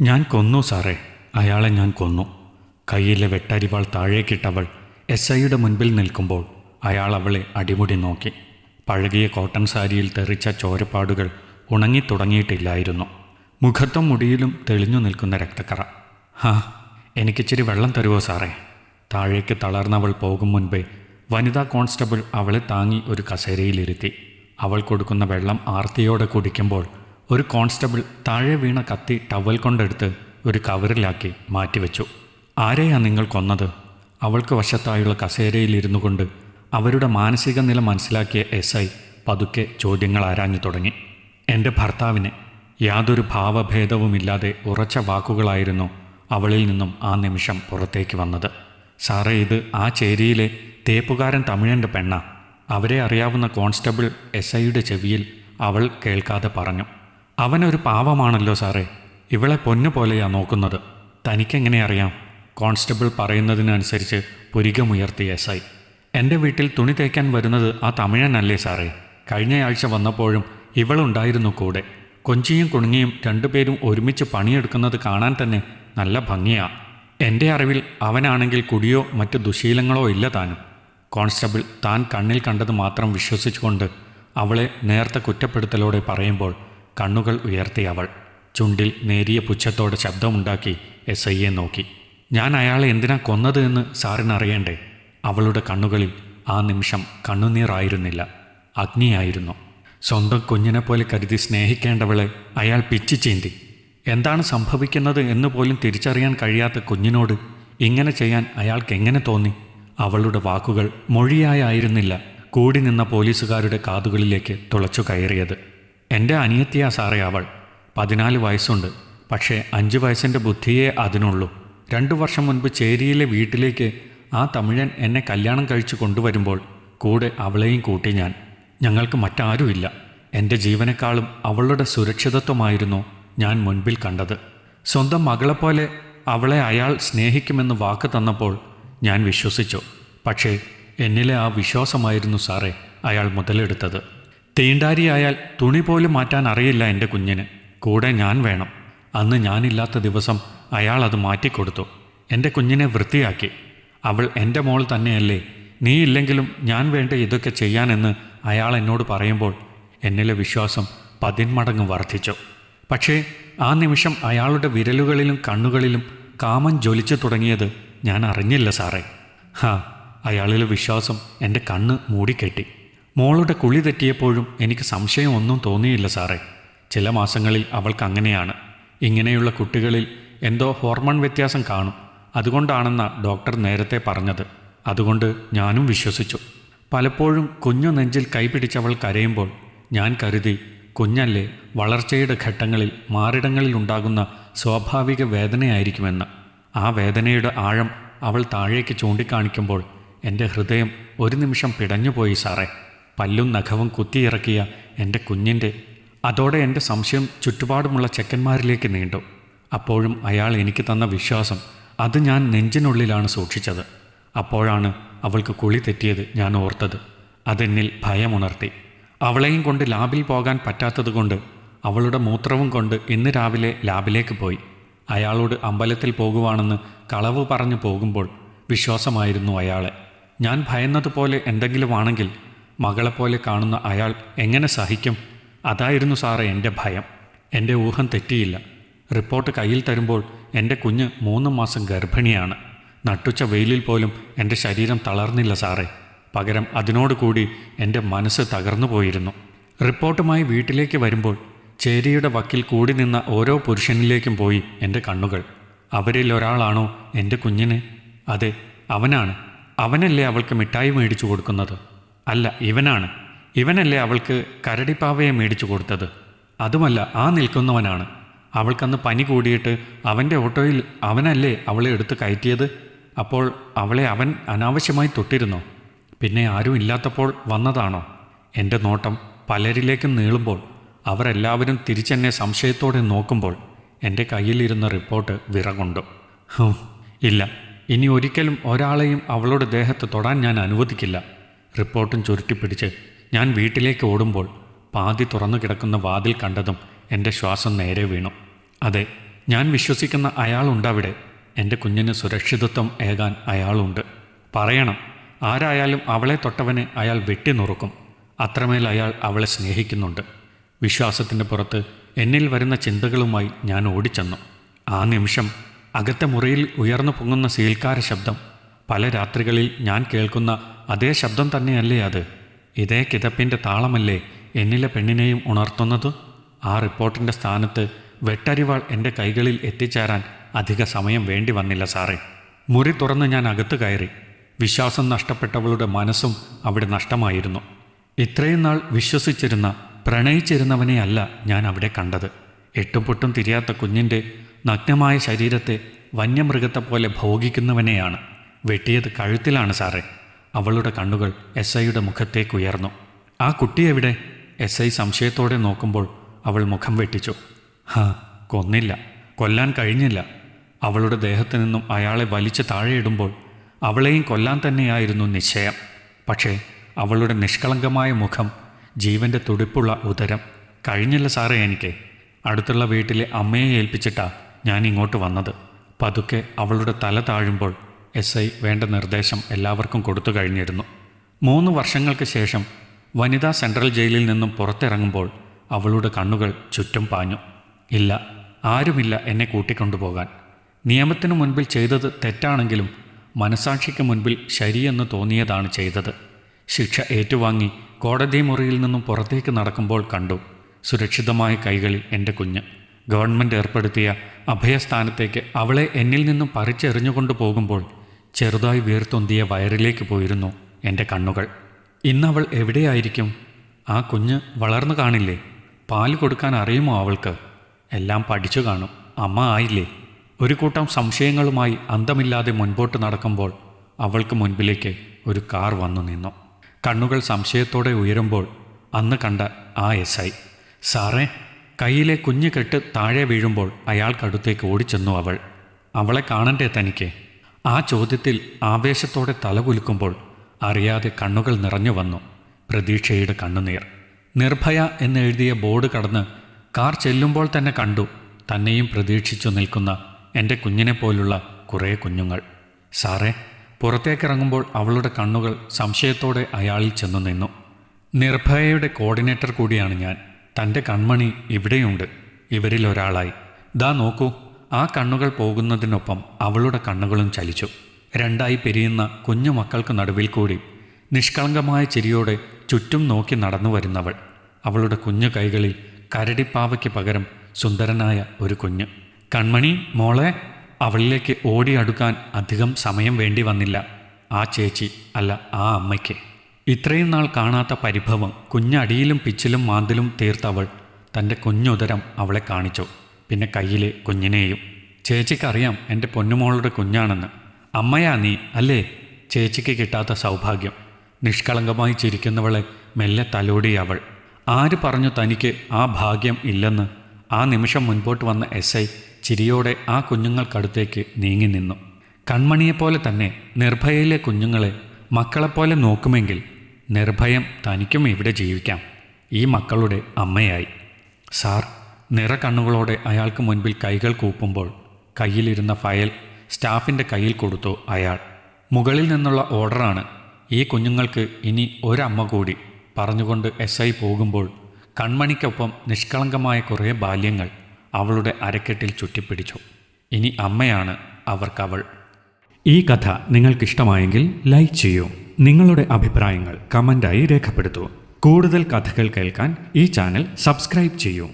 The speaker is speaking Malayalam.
ഞാൻ കൊന്നു സാറേ, അയാളെ ഞാൻ കൊന്നു. കയ്യിലെ വെട്ടരിവാൾ താഴേക്കിട്ടവൾ SIയുടെ മുൻപിൽ നിൽക്കുമ്പോൾ അയാൾ അവളെ അടിമുടി നോക്കി. പഴകിയ കോട്ടൺ സാരിയിൽ തെറിച്ച ചോരപ്പാടുകൾ ഉണങ്ങിത്തുടങ്ങിയിട്ടില്ലായിരുന്നു. മുഖത്തും മുടിയിലും തെളിഞ്ഞു നിൽക്കുന്ന രക്തക്കറ. എനിക്കിച്ചിരി വെള്ളം തരുമോ സാറേ? താഴേക്ക് തളർന്നവൾ പോകും മുൻപേ വനിതാ കോൺസ്റ്റബിൾ അവളെ താങ്ങി ഒരു കസേരയിലിരുത്തി. അവൾ കൊടുക്കുന്ന വെള്ളം ആർത്തിയോടെ കുടിക്കുമ്പോൾ ഒരു കോൺസ്റ്റബിൾ താഴെ വീണ കത്തി ടവൽ കൊണ്ടെടുത്ത് ഒരു കവറിലാക്കി മാറ്റിവെച്ചു. ആരെയാ നിങ്ങൾ കൊന്നത്? അവൾക്ക് വശത്തായുള്ള കസേരയിലിരുന്നു കൊണ്ട് അവരുടെ മാനസിക നില മനസ്സിലാക്കിയ SI പതുക്കെ ചോദ്യങ്ങൾ ആരാഞ്ഞു തുടങ്ങി. എൻ്റെ ഭർത്താവിനെ. യാതൊരു ഭാവഭേദവുമില്ലാതെ ഉറച്ച വാക്കുകളായിരുന്നു അവളിൽ നിന്നും ആ നിമിഷം പുറത്തേക്ക് വന്നത്. സാറേ, ഇത് ആ ചേരിയിലെ തേപ്പുകാരൻ തമിഴൻ്റെ പെണ്ണ. അവരെ അറിയാവുന്ന കോൺസ്റ്റബിൾ SIയുടെ ചെവിയിൽ അവൾ കേൾക്കാതെ പറഞ്ഞു. അവനൊരു പാവമാണല്ലോ സാറേ, ഇവളെ പൊന്നുപോലെയാ നോക്കുന്നത്. തനിക്കെങ്ങനെ അറിയാം? കോൺസ്റ്റബിൾ പറയുന്നതിനനുസരിച്ച് പുരികമുയർത്തി SI. എൻ്റെ വീട്ടിൽ തുണി തേക്കാൻ വരുന്നത് ആ തമിഴനല്ലേ സാറേ? കഴിഞ്ഞയാഴ്ച വന്നപ്പോഴും ഇവളുണ്ടായിരുന്നു കൂടെ. കൊഞ്ചിയും കുണുങ്ങിയും രണ്ടുപേരും ഒരുമിച്ച് പണിയെടുക്കുന്നത് കാണാൻ തന്നെ നല്ല ഭംഗിയാ. എൻ്റെ അറിവിൽ അവനാണെങ്കിൽ കുടിയോ മറ്റു ദുശീലങ്ങളോ ഇല്ല താനും. കോൺസ്റ്റബിൾ താൻ കണ്ണിൽ കണ്ടത് മാത്രം വിശ്വസിച്ചുകൊണ്ട് അവളെ നേർത്ത കുറ്റപ്പെടുത്തലോടെ പറയുമ്പോൾ കണ്ണുകൾ ഉയർത്തി അവൾ ചുണ്ടിൽ നേരിയ പുച്ഛത്തോടെ ശബ്ദമുണ്ടാക്കി SIയെ നോക്കി. ഞാൻ അയാളെ എന്തിനാ കൊന്നത് എന്ന് സാറിനറിയണ്ടേ? അവളുടെ കണ്ണുകളിൽ ആ നിമിഷം കണ്ണുനീറായിരുന്നില്ല, അഗ്നിയായിരുന്നു. സ്വന്തം കുഞ്ഞിനെപ്പോലെ കരുതി സ്നേഹിക്കേണ്ടവളെ അയാൾ പിച്ചു ചീന്തി. എന്താണ് സംഭവിക്കുന്നത് എന്ന് പോലും തിരിച്ചറിയാൻ കഴിയാത്ത കുഞ്ഞിനോട് ഇങ്ങനെ ചെയ്യാൻ അയാൾക്ക് എങ്ങനെ തോന്നി? അവളുടെ വാക്കുകൾ മൊഴിയായിരുന്നില്ല, കൂടി നിന്ന പോലീസുകാരുടെ കാതുകളിലേക്ക് തുളച്ചു കയറിയത്. എൻ്റെ അനിയത്തിയാ സാറേ അവൾ. 14 വയസ്സുണ്ട്, പക്ഷേ 5 വയസ്സിൻ്റെ ബുദ്ധിയേ അതിനുള്ളൂ. 2 വർഷം മുൻപ് ചേരിയിലെ വീട്ടിലേക്ക് ആ തമിഴൻ എന്നെ കല്യാണം കഴിച്ചു കൊണ്ടുവരുമ്പോൾ കൂടെ അവളെയും കൂട്ടി ഞാൻ. ഞങ്ങൾക്ക് മറ്റാരുമില്ല. എൻ്റെ ജീവനേക്കാളും അവളുടെ സുരക്ഷിതത്വമായിരുന്നു ഞാൻ മുൻപിൽ കണ്ടത്. സ്വന്തം മകളെപ്പോലെ അവളെ അയാൾ സ്നേഹിക്കുമെന്ന് വാക്ക് തന്നപ്പോൾ ഞാൻ വിശ്വസിച്ചു. പക്ഷേ എന്നിലെ ആ വിശ്വാസമായിരുന്നു സാറേ അയാൾ മുതലെടുത്തത്. തീണ്ടാരിയായാൽ തുണി പോലും മാറ്റാൻ അറിയില്ല എൻ്റെ കുഞ്ഞിന്. കൂടെ ഞാൻ വേണം. അന്ന് ഞാനില്ലാത്ത ദിവസം അയാൾ അത് മാറ്റിക്കൊടുത്തു. എൻ്റെ കുഞ്ഞിനെ വൃത്തിയാക്കി. അവൾ എൻ്റെ മോൾ തന്നെയല്ലേ, നീ ഇല്ലെങ്കിലും ഞാൻ വേണ്ട ഇതൊക്കെ ചെയ്യാനെന്ന് അയാൾ എന്നോട് പറയുമ്പോൾ എന്നിലെ വിശ്വാസം 10 മടങ്ങ് വർദ്ധിച്ചു. പക്ഷേ ആ നിമിഷം അയാളുടെ വിരലുകളിലും കണ്ണുകളിലും കാമം ജ്വലിച്ചു തുടങ്ങിയത് ഞാൻ അറിഞ്ഞില്ല സാറേ. അയാളിലെ വിശ്വാസം എൻ്റെ കണ്ണ് മൂടിക്കെട്ടി. മോളുടെ കുളി തെറ്റിയപ്പോഴും എനിക്ക് സംശയം ഒന്നും തോന്നിയില്ല സാറേ. ചില മാസങ്ങളിൽ അവൾക്ക് അങ്ങനെയാണ്. ഇങ്ങനെയുള്ള കുട്ടികളിൽ എന്തോ ഹോർമോൺ വ്യത്യാസം കാണും. അതുകൊണ്ടാണെന്ന ഡോക്ടർ നേരത്തെ പറഞ്ഞത്. അതുകൊണ്ട് ഞാനും വിശ്വസിച്ചു. പലപ്പോഴും കുഞ്ഞു നെഞ്ചിൽ കൈപിടിച്ചവൾ കരയുമ്പോൾ ഞാൻ കരുതി കുഞ്ഞല്ലേ, വളർച്ചയുടെ ഘട്ടങ്ങളിൽ മാറിടങ്ങളിൽ ഉണ്ടാകുന്ന സ്വാഭാവിക വേദനയായിരിക്കുമെന്ന്. ആ വേദനയുടെ ആഴം അവൾ താഴേക്ക് ചൂണ്ടിക്കാണിക്കുമ്പോൾ എൻ്റെ ഹൃദയം ഒരു നിമിഷം പിടഞ്ഞുപോയി സാറേ. പല്ലും നഖവും കുത്തിയിറക്കിയ എൻ്റെ കുഞ്ഞിൻ്റെ. അതോടെ എൻ്റെ സംശയം ചുറ്റുപാടുമുള്ള ചെക്കന്മാരിലേക്ക് നീണ്ടു. അപ്പോഴും അയാൾ എനിക്ക് തന്ന വിശ്വാസം, അത് ഞാൻ നെഞ്ചിനുള്ളിലാണ് സൂക്ഷിച്ചത്. അപ്പോഴാണ് അവൾക്ക് കുളി തെറ്റിയത് ഞാൻ ഓർത്തത്. അതെന്നിൽ ഭയമുണർത്തി. അവളെയും കൊണ്ട് ലാബിൽ പോകാൻ പറ്റാത്തതുകൊണ്ട് അവളുടെ മൂത്രവും കൊണ്ട് ഇന്ന് രാവിലെ ലാബിലേക്ക് പോയി. അയാളോട് അമ്പലത്തിൽ പോകുവാണെന്ന് കളവ് പറഞ്ഞു പോകുമ്പോൾ വിശ്വാസമായിരുന്നു അയാളെ. ഞാൻ ഭയന്നതുപോലെ എന്തെങ്കിലും ആണെങ്കിൽ മകളെപ്പോലെ കാണുന്ന അയാൾ എങ്ങനെ സഹിക്കും? അതായിരുന്നു സാറേ എൻ്റെ ഭയം. എൻ്റെ ഊഹം തെറ്റിയില്ല. റിപ്പോർട്ട് കയ്യിൽ തരുമ്പോൾ എൻ്റെ കുഞ്ഞ് 3 മാസം ഗർഭിണിയാണ്. നട്ടുച്ച വെയിലിൽ പോലും എൻ്റെ ശരീരം തളർന്നില്ല സാറേ. പകരം അതിനോടുകൂടി എൻ്റെ മനസ്സ് തകർന്നു പോയിരുന്നു. റിപ്പോർട്ടുമായി വീട്ടിലേക്ക് വരുമ്പോൾ ചേരിയുടെ വക്കിൽ കൂടി നിന്ന ഓരോ പുരുഷനിലേക്കും പോയി എൻ്റെ കണ്ണുകൾ. അവരിൽ ഒരാളാണോ എൻ്റെ കുഞ്ഞിനെ? അതെ, അവനാണ്. അവനല്ലേ അവൾക്ക് മിഠായി മേടിച്ചു കൊടുക്കുന്നത്? അല്ല, ഇവനാണ്. ഇവനല്ലേ അവൾക്ക് കരടിപ്പാവയെ മേടിച്ചു കൊടുത്തത്? അതുമല്ല, ആ നിൽക്കുന്നവനാണ്. അവൾക്കന്ന് പനി കൂടിയിട്ട് അവൻ്റെ ഓട്ടോയിൽ അവനല്ലേ അവളെ എടുത്ത് കയറ്റിയത്? അപ്പോൾ അവളെ അവൻ അനാവശ്യമായി തൊട്ടിരുന്നോ? പിന്നെ ആരും ഇല്ലാത്തപ്പോൾ വന്നതാണോ? എൻ്റെ നോട്ടം പലരിലേക്കും നീളുമ്പോൾ അവരെല്ലാവരും തിരിച്ചെന്നെ സംശയത്തോടെ നോക്കുമ്പോൾ എൻ്റെ കയ്യിലിരുന്ന റിപ്പോർട്ട് വിറകൊണ്ടു. ഇല്ല, ഇനി ഒരിക്കലും ഒരാളെയും അവളുടെ ദേഹത്ത് തൊടാൻ ഞാൻ അനുവദിക്കില്ല. റിപ്പോർട്ടും ചുരുട്ടിപ്പിടിച്ച് ഞാൻ വീട്ടിലേക്ക് ഓടുമ്പോൾ പാതി തുറന്നു കിടക്കുന്ന വാതിൽ കണ്ടതും എൻ്റെ ശ്വാസം നേരെ വീണു. അതെ, ഞാൻ വിശ്വസിക്കുന്ന അയാളുണ്ടവിടെ. എൻ്റെ കുഞ്ഞിന് സുരക്ഷിതത്വം ഏകാൻ അയാളുണ്ട്. പറയണം, ആരായാലും അവളെ തൊട്ടവനെ അയാൾ വെട്ടിനുറുക്കും. അത്രമേൽ അയാൾ അവളെ സ്നേഹിക്കുന്നുണ്ട്. വിശ്വാസത്തിൻ്റെ പുറത്ത് എന്നിൽ വരുന്ന ചിന്തകളുമായി ഞാൻ ഓടിച്ചെന്നു. ആ നിമിഷം അകത്തെ മുറിയിൽ ഉയർന്നു പൊങ്ങുന്ന സീൽക്കാര ശബ്ദം, പല രാത്രികളിൽ ഞാൻ കേൾക്കുന്ന അതേ ശബ്ദം തന്നെയല്ലേ അത്? ഇതേ കിതപ്പിൻ്റെ താളമല്ലേ എന്നിലെ പെണ്ണിനെയും ഉണർത്തുന്നത്? ആ റിപ്പോർട്ടിൻ്റെ സ്ഥാനത്ത് വെട്ടരിവാൾ എൻ്റെ കൈകളിൽ എത്തിച്ചേരാൻ അധിക സമയം വേണ്ടി വന്നില്ല സാറേ. മുറി തുറന്ന് ഞാൻ അകത്ത് കയറി. വിശ്വാസം നഷ്ടപ്പെട്ടവളുടെ മനസ്സും അവിടെ നഷ്ടമായിരുന്നു. ഇത്രയും നാൾ വിശ്വസിച്ചിരുന്ന, പ്രണയിച്ചിരുന്നവനെയല്ല ഞാൻ അവിടെ കണ്ടത്. എട്ടും പൊട്ടും തിരിയാത്ത കുഞ്ഞിൻ്റെ നഗ്നമായ ശരീരത്തെ വന്യമൃഗത്തെപ്പോലെ ഭോഗിക്കുന്നവനെയാണ്. വെട്ടിയത് കഴുത്തിലാണ് സാറേ. അവളുടെ കണ്ണുകൾ SIയുടെ മുഖത്തേക്കുയർന്നു. ആ കുട്ടിയെവിടെ? SI സംശയത്തോടെ നോക്കുമ്പോൾ അവൾ മുഖം വെട്ടിച്ചു. കൊന്നില്ല, കൊല്ലാൻ കഴിഞ്ഞില്ല. അവളുടെ ദേഹത്തു നിന്നും അയാളെ വലിച്ചു താഴെയിടുമ്പോൾ അവളെയും കൊല്ലാൻ തന്നെയായിരുന്നു നിശ്ചയം. പക്ഷേ അവളുടെ നിഷ്കളങ്കമായ മുഖം, ജീവൻ്റെ തുടിപ്പുള്ള ഉദരം, കഴിഞ്ഞില്ല സാറേ എനിക്ക്. അടുത്തുള്ള വീട്ടിലെ അമ്മയെ ഏൽപ്പിച്ചിട്ടാ ഞാൻ ഇങ്ങോട്ട് വന്നത്. പതുക്കെ അവളുടെ തല താഴുമ്പോൾ SI വേണ്ട നിർദ്ദേശം എല്ലാവർക്കും കൊടുത്തു കഴിഞ്ഞിരുന്നു. 3 വർഷങ്ങൾക്ക് ശേഷം വനിതാ സെൻട്രൽ ജയിലിൽ നിന്നും പുറത്തിറങ്ങുമ്പോൾ അവളുടെ കണ്ണുകൾ ചുറ്റും പാഞ്ഞു. ഇല്ല, ആരുമില്ല എന്നെ കൂട്ടിക്കൊണ്ടുപോകാൻ. നിയമത്തിനു മുൻപിൽ ചെയ്തത് തെറ്റാണെങ്കിലും മനസാക്ഷിക്ക് മുൻപിൽ ശരിയെന്ന് തോന്നിയതാണ് ചെയ്തത്. ശിക്ഷ ഏറ്റുവാങ്ങി കോടതി മുറിയിൽ നിന്നും പുറത്തേക്ക് നടക്കുമ്പോൾ കണ്ടു, സുരക്ഷിതമായ കൈകളിൽ എൻ്റെ കുഞ്ഞ്. ഗവൺമെൻറ് ഏർപ്പെടുത്തിയ അഭയസ്ഥാനത്തേക്ക് അവളെ എന്നിൽ നിന്നും പറിച്ചെറിഞ്ഞുകൊണ്ടു പോകുമ്പോൾ ചെറുതായി വീർത്തൊന്തിയ വയറിലേക്ക് പോയിരുന്നു എൻ്റെ കണ്ണുകൾ. ഇന്നവൾ എവിടെയായിരിക്കും? ആ കുഞ്ഞ് വളർന്നു കാണില്ലേ? പാല് കൊടുക്കാൻ അറിയുമോ അവൾക്ക്? എല്ലാം പഠിച്ചു കാണും. അമ്മ ആയില്ലേ? ഒരു കൂട്ടം സംശയങ്ങളുമായി അന്തമില്ലാതെ മുൻപോട്ട് നടക്കുമ്പോൾ അവൾക്ക് മുൻപിലേക്ക് ഒരു കാർ വന്നു നിന്നു. കണ്ണുകൾ സംശയത്തോടെ ഉയരുമ്പോൾ അന്ന് കണ്ട ആ SI. സാറേ, കയ്യിലെ കുഞ്ഞ് കെട്ട് താഴെ വീഴുമ്പോൾ അയാൾക്കടുത്തേക്ക് ഓടിച്ചെന്നു അവൾ. അവളെ കാണണ്ടേ തനിക്ക്? ആ ചോദ്യത്തിൽ ആവേശത്തോടെ തലകുലുക്കുമ്പോൾ അറിയാതെ കണ്ണുകൾ നിറഞ്ഞു വന്നു. പ്രതീക്ഷയുടെ കണ്ണുനീർ. നിർഭയ എന്നെഴുതിയ ബോർഡ് കടന്ന് കാർ ചെല്ലുമ്പോൾ തന്നെ കണ്ടു തന്നെയും പ്രതീക്ഷിച്ചു നിൽക്കുന്ന എൻ്റെ കുഞ്ഞിനെ പോലുള്ള കുറേ കുഞ്ഞുങ്ങൾ. സാറേ, പുറത്തേക്കിറങ്ങുമ്പോൾ അവളുടെ കണ്ണുകൾ സംശയത്തോടെ അയാളിൽ ചെന്നു നിന്നു. നിർഭയയുടെ കോർഡിനേറ്റർ കൂടിയാണ് ഞാൻ. തൻ്റെ കൺമണി ഇവിടെയുണ്ട്, ഇവരിൽ ഒരാളായി. ദാ നോക്കൂ. ആ കണ്ണുകൾ പോകുന്നതിനൊപ്പം അവളുടെ കണ്ണുകളും ചലിച്ചു. രണ്ടായി പിരിയുന്ന കുഞ്ഞു മക്കൾക്ക് നടുവിൽ കൂടി നിഷ്കളങ്കമായ ചിരിയോടെ ചുറ്റും നോക്കി നടന്നു വരുന്നവൾ. അവളുടെ കുഞ്ഞു കൈകളിൽ കരടിപ്പാവയ്ക്ക് പകരം സുന്ദരനായ ഒരു കുഞ്ഞ്. കൺമണി മോളെ. അവളിലേക്ക് ഓടി അടുക്കാൻ അധികം സമയം വേണ്ടി വന്നില്ല ആ ചേച്ചി, അല്ല ആ അമ്മയ്ക്ക്. ഇത്രയും നാൾ കാണാത്ത പരിഭവം കുഞ്ഞടിയിലും പിച്ചിലും മാന്തിലും തീർത്തവൾ തൻ്റെ കുഞ്ഞുദരം അവളെ കാണിച്ചു. പിന്നെ കയ്യിലെ കുഞ്ഞിനെയും. ചേച്ചിക്കറിയാം എൻ്റെ പൊന്നുമോളുടെ കുഞ്ഞാണെന്ന്. അമ്മയാ നീ അല്ലേ? ചേച്ചിക്ക് കിട്ടാത്ത സൗഭാഗ്യം. നിഷ്കളങ്കമായി ചിരിക്കുന്നവളെ മെല്ലെ തലോടി അവൾ. ആര് പറഞ്ഞു തനിക്ക് ആ ഭാഗ്യം ഇല്ലെന്ന്? ആ നിമിഷം മുൻപോട്ട് വന്ന SI ചിരിയോടെ ആ കുഞ്ഞുങ്ങൾക്കടുത്തേക്ക് നീങ്ങി നിന്നു. കൺമണിയെപ്പോലെ തന്നെ നിർഭയയിലെ കുഞ്ഞുങ്ങളെ മക്കളെപ്പോലെ നോക്കുമെങ്കിൽ നിർഭയം തനിക്കും ഇവിടെ ജീവിക്കാം, ഈ മക്കളുടെ അമ്മയായി. സാർ, നിറകണ്ണുകളോടെ അയാൾക്ക് മുൻപിൽ കൈകൾ കൂപ്പുമ്പോൾ കയ്യിലിരുന്ന ഫയൽ സ്റ്റാഫിൻ്റെ കയ്യിൽ കൊടുത്തു അയാൾ. മുകളിൽ നിന്നുള്ള ഓർഡറാണ്. ഈ കുഞ്ഞുങ്ങൾക്ക് ഇനി ഒരമ്മ കൂടി പറഞ്ഞുകൊണ്ട് SI പോകുമ്പോൾ കൺമണിക്കൊപ്പം നിഷ്കളങ്കമായ കുറേ ബാല്യങ്ങൾ അവളുടെ അരക്കെട്ടിൽ ചുറ്റിപ്പിടിച്ചു. ഇനി അമ്മയാണ് അവർക്കവൾ. ഈ കഥ നിങ്ങൾക്കിഷ്ടമായെങ്കിൽ ലൈക്ക് ചെയ്യൂ. നിങ്ങളുടെ അഭിപ്രായങ്ങൾ കമൻ്റായി രേഖപ്പെടുത്തൂ. കൂടുതൽ കഥകൾ കേൾക്കാൻ ഈ ചാനൽ സബ്സ്ക്രൈബ് ചെയ്യൂ.